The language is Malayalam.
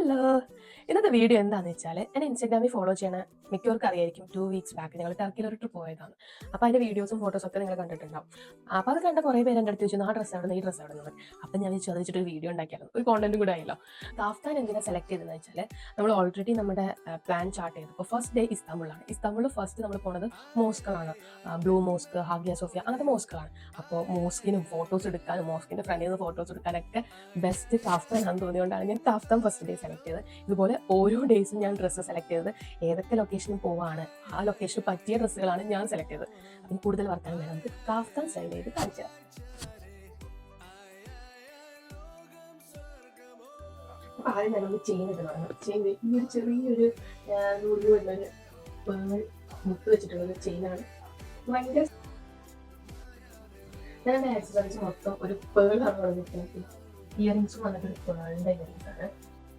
ഹലോ, ഇന്നത്തെ വീഡിയോ എന്താണെന്ന് വെച്ചാൽ എന്നെ ഇൻസ്റ്റാഗ്രാമിൽ ഫോളോ ചെയ്യണ മിക്കവർക്കും അറിയായിരിക്കും. 2 വീക്സ് ബാക്ക് ഞങ്ങൾ ടർക്കിയിൽ ഒരു ട്രിപ്പ് പോയതാണ്. അപ്പോൾ അതിൻ്റെ വീഡിയോസും ഫോട്ടോസും ഒക്കെ നിങ്ങൾ കണ്ടിട്ടുണ്ടാവും. അപ്പോൾ അത് കണ്ട കുറേ പേര് എൻ്റെ അടുത്ത് ചോദിച്ചു, ആ ഡ്രസ്സ് എവിടെ, ഈ ഡ്രസ്സ് എവിടെ നിന്ന്. അപ്പം ഞാൻ ചോദിച്ചിട്ട് ഒരു വീഡിയോ ഉണ്ടാക്കിയായിരുന്നു, ഒരു കോണ്ടന്റും കൂടെ ആയല്ലോ. കാഫ്താൻ എന്തിനാണ് സെലക്ട് ചെയ്തതെന്ന് വെച്ചാൽ നമ്മൾ ഓൾറെഡി നമ്മുടെ പ്ലാൻ ചാർട്ട് ചെയ്തു. ഇപ്പോൾ ഫസ്റ്റ് ഡേ ഇസ്താംബുളാണ്. ഇസ്താംബുളിൽ ഫസ്റ്റ് നമ്മൾ പോകുന്നത് മോസ്കുകളാണ്. ബ്ലൂ മോസ്ക്, ഹാഗിയ സോഫിയ, അങ്ങനത്തെ മോസ്കുകളാണ്. അപ്പോൾ മോസ്കിനും ഫോട്ടോസ് എടുക്കാനും മോസ്കിൻ്റെ ഫ്രണ്ടിൽ നിന്ന് ഫോട്ടോസ് എടുക്കാനൊക്കെ ബെസ്റ്റ് കാഫ്താൻ ആണെന്ന് തോന്നിയുകൊണ്ടാണ് ഞാൻ കാഫ്താൻ ഫസ്റ്റ് ഡേ സെലക്ട് ചെയ്തത്. ഇതുപോലെ ഓരോ ഡേയ്സും ഞാൻ ഡ്രസ്സ് സെലക്ട് ചെയ്തത് ഏതൊക്കെ ലൊക്കേഷനിൽ പോവാണ് ആ ലൊക്കേഷന് പറ്റിയ ഡ്രസ്സുകളാണ് ഞാൻ സെലക്ട് ചെയ്തത്. അതിന് കൂടുതൽ വർത്താനം വേണം, നമുക്ക് കാഫ്താൻ സ്റ്റൈൽ ചെയ്ത് കാണിച്ചു തരാം. അപ്പോൾ ആദ്യം തന്നെ ഒന്ന് ചെയിൻ ഇട്ട് തുടങ്ങാം. ചെയിൻ ഈ ഒരു ചെറിയൊരു നൂല് വരുന്നൊരു പേൾ മുത്ത് വെച്ചിട്ടുള്ളൊരു ചെയിനാണ്. ഭയങ്കര ഞാൻ ആക്സസറീസ് മൊത്തം ഒരു പേളാണ് പറഞ്ഞിരിക്കുന്നത്. ഇയറിങ്സും വന്നിട്ട് ഒരു പേളിൻ്റെ ഇയറിങ്സ് ആണ്.